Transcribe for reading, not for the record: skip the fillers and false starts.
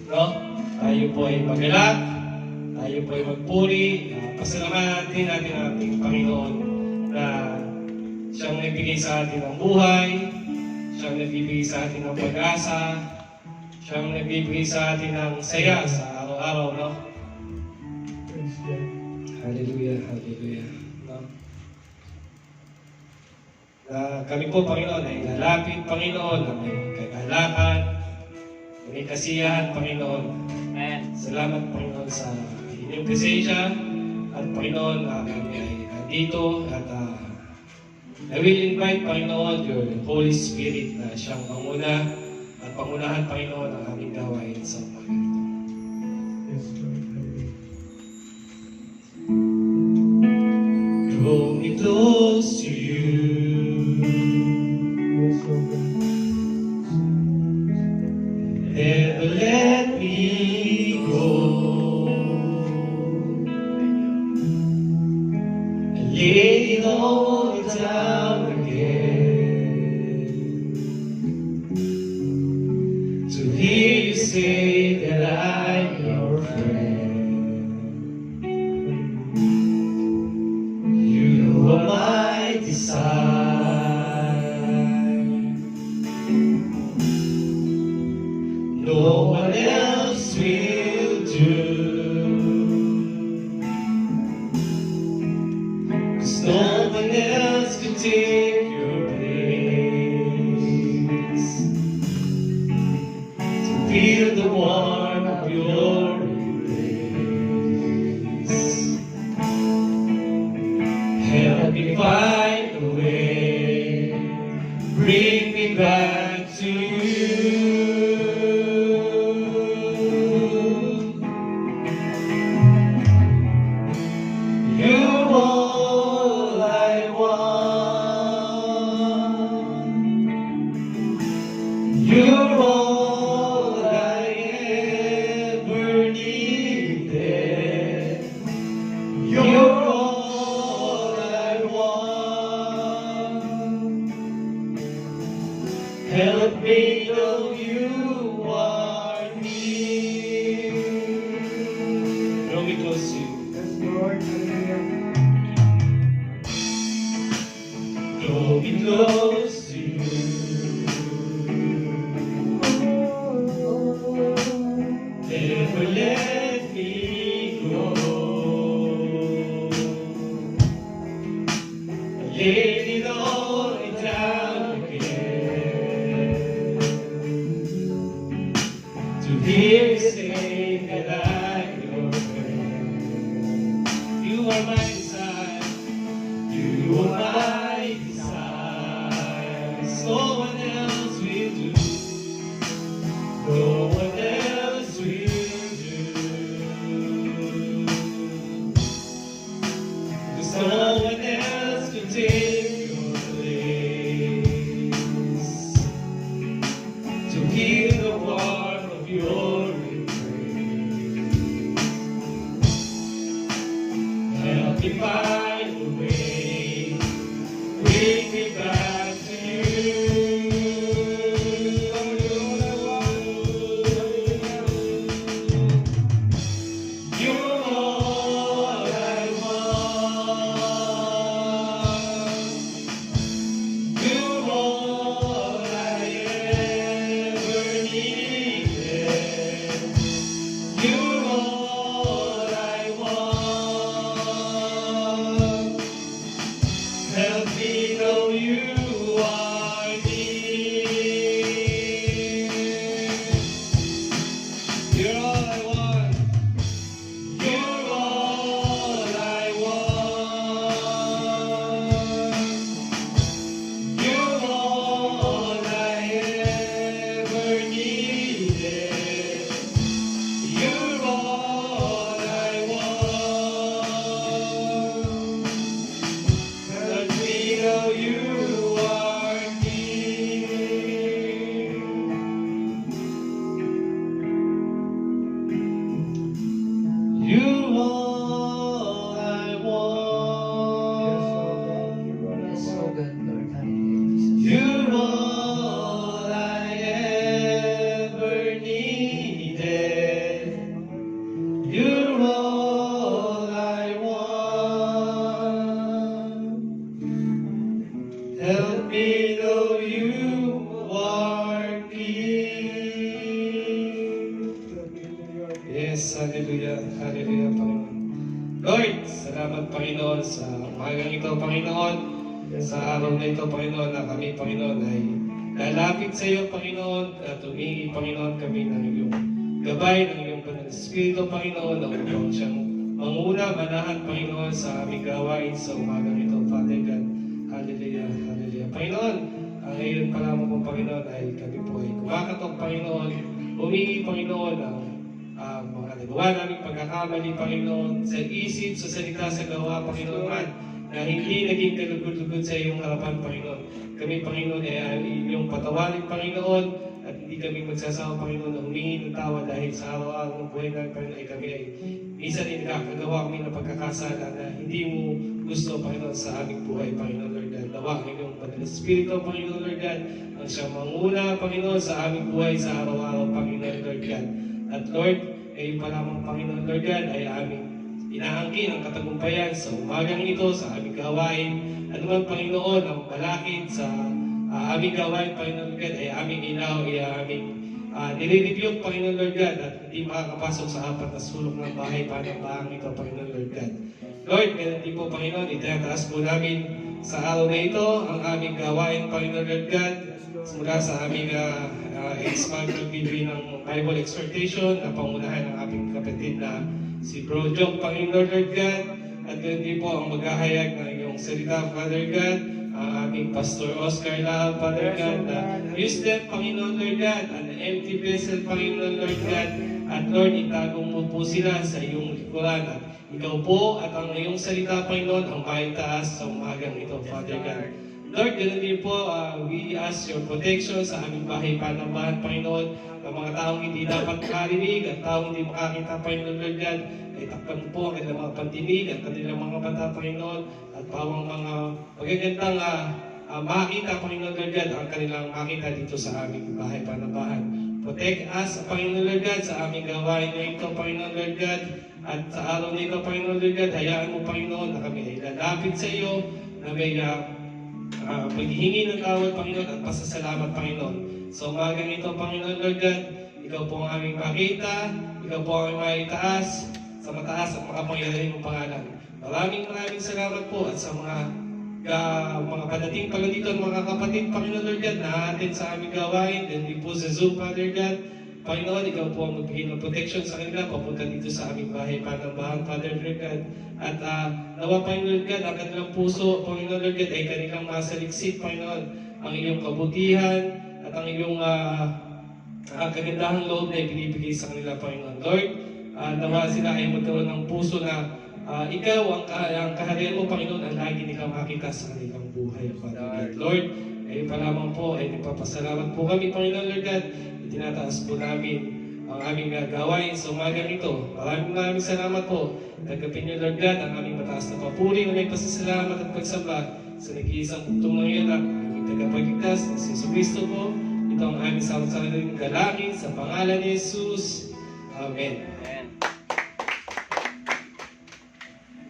No? Tayo po ay magalak, tayo po ay magpuri, pasalamatan natin ang ating Panginoon na siyang nagbigay sa atin ng buhay, siyang nagbibigay sa atin ng pag-asa, siyang nagbibigay sa atin ng saya sa araw-araw, no? Hallelujah, hallelujah. No? Kami po, Panginoon, ay lalapit, Panginoon, na may kagalakan, may kasiyahan, Panginoon. Amen. Salamat, Panginoon, sa inyong presensya. At, Panginoon, kami ay nandito at I will invite, Panginoon, your Holy Spirit na siyang panguna at pangunahan, Panginoon, ang aming gawain sa umaga ito. Yes, Lord. Draw me close to you. Yes, Lord. Never let me go. I lay it all down again to hear you say that I'm your friend. You are my desire. No one else will do. 'Cause no one else can take your place. To feel the warmth of your embrace. Help me find a way. Bring me back to you. You're all I want. You're all I ever needed. You're all I want. Help me know you are near. Draw me close to you. Yes, Lord. Hallelujah. Draw me close to you. Never let me go. I laid it all down again to hear you say that I'm your friend. You are my desire. You are my desire. No one else will do. No one else will do. 'Cause no one else can take your place. To hear the warmth of your embrace. Help me find a way. Bring me back to you. You're all I want. You're all I ever needed. You're all I want. Hallelujah. Hallelujah, Panginoon. Lord, salamat, Panginoon, sa umagang ito, Panginoon. Sa araw na ito, Panginoon, na kami, Panginoon, ay lalapit sa iyo, Panginoon, at humingi, Panginoon, kami ng iyong gabay, ng iyong Banal na Espiritu, Panginoon, na upang siyang manguna, manahan, Panginoon, sa aming gawain sa umagang ito, Father God. Hallelujah, hallelujah. Panginoon, ang ngayon pa lamang po, Panginoon, ay kami po ay kumakatok, Panginoon, humingi, Panginoon, ang mga nagawa namin pagkakamali, Panginoon, sa isip, sa salita, sa gawa, Panginoon, man, na hindi naging kalugod-lugod sa iyong harapan, Panginoon. Kami, Panginoon, ay inyong patawarin, Panginoon, at hindi kami magsasawa, Panginoon, na humingi ng tawa dahil sa araw-araw ng buhay namin, Panginoon, ay kami ay minsan ay nakakagawa kami ng pagkakasala na hindi mo gusto, Panginoon, sa aming buhay, Panginoon, Lord God. Dawa ang inyong Banal na Espiritu, Panginoon, Lord God, ang siyang manguna, Panginoon, sa aming buhay sa araw-araw, Panginoon, Lord God. At Lord, ngayon pa lamang, Panginoon, Lord God, ay aming inaangkin ang katagumpayan sa umagang ito, sa aming gawain. At naman, Panginoon, ang balakid sa aming gawain, Panginoon, Lord God, ay aming ilaw, ay aming nire-review, Panginoon, Lord God, at hindi makakapasok sa apat na sulok ng bahay panang ito, Panginoon, Lord God. Lord, ganun din po, Panginoon, itinataas po namin sa araw na ito ang aming gawain, Panginoon, Lord God, mula sa aming ex-monthly video ng Bible Exhortation na pangunahan ng aming kapatid na si Bro Jock, Panginoon, Lord God, at ganun din po ang maghahayag ng iyong salita, Father God, ang aming Pastor Oscar Lau, Father God, na use them, Panginoon, Lord God, an empty vessel, Panginoon, Lord God, at Lord, itagong mo po sila sa iyong likuran, at ikaw po at ang iyong salita, Panginoon, ang maitaas sa umagang ito, Father God. Lord, ganun din po, we ask your protection sa aming bahay panambahan, Panginoon, ng mga taong hindi dapat makarinig at taong hindi makakita, Panginoon, Lord God, ay takpan po ang kanilang mga pandinig at kanilang mga mata, Panginoon, at bawang mga magagandang makita, Panginoon, Lord God, ang kanilang makita dito sa aming bahay panambahan. Protect us, Panginoon, Lord God, sa aming gawain na ito, Panginoon, Lord God, at sa araw na ito, Panginoon, Lord God, hayaan mo, Panginoon, na kami ay lalapit sa iyo, na may paghihingi ng tawad, Panginoon, at pasasalamat, Panginoon. Sa umagang ito, Panginoon, Lord God, ikaw po ang aming makita, ikaw po ang aming maitaas, sa mataas at makapangyarihan mong pangalan. Maraming salamat po at sa mga padating pala dito, mga kapatid, Panginoon, Lord God, na atin sa aming gawain, then din po sa Zoom, Father God, Panginoon, ikaw po ang magbigay ng protection sa kanila, papunta dito sa aming bahay panambahan, Father Lord God. At nawa, Panginoon Lord God, ang kanilang puso, Panginoon Lord God, ay kanilang masaliksik, Panginoon, ang iyong kabutihan at ang iyong kagandahang loob na ibinibigay sa kanila, Panginoon. Lord, nawa sila ay magkaroon ng puso na ikaw, ang kaharian mo, Panginoon, ang lagi nilang makita sa kanilang buhay, Father God. Lord, ngayon pa lamang po ay nagpapasalamat po kami, Panginoon Lord God. Itinataas po namin ang aming gawain sa umagang ito. Maraming salamat po. Tanggapin niyo, Lord God, ang aming mataas na papuri na may pasasalamat at pagsamba sa nag-iisang bugtong ng iyan, ang aming tagapagligtas na si Jesucristo po. Ito ang aming salat sa kanilang galangin sa pangalan ni Jesus. Amen.